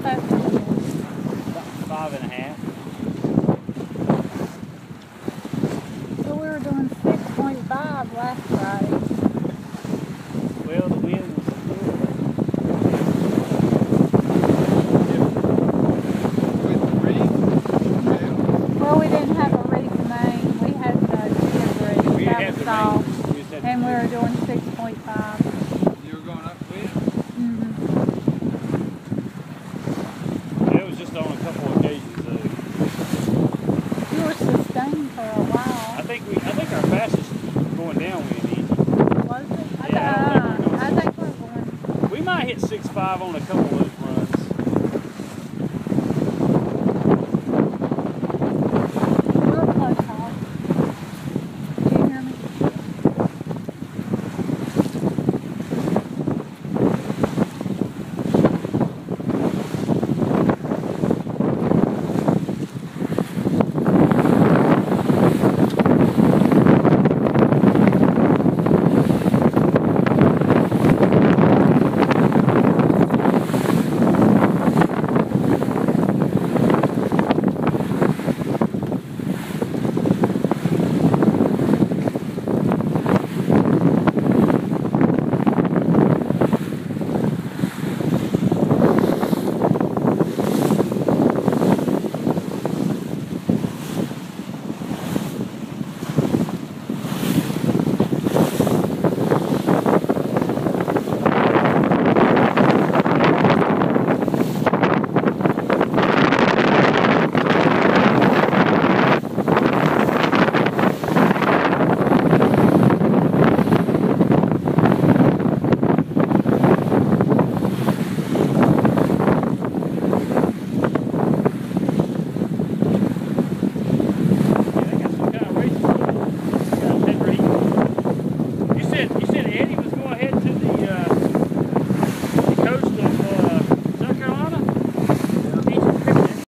That's About 5.5. so we were doing 6.5 last Friday. Well, the wind was good. With the reef? Well, we didn't have a reef main. We had the jib reef. We That had was the all. main. We just had And the we were jib. doing 6.5. You were going upwind? Mm-hmm. It was just on a couple occasions though. You were sustained for a while. I think our fastest going downwind easy. Was it? Yeah, I think we're going. We might hit 6.5 on a couple of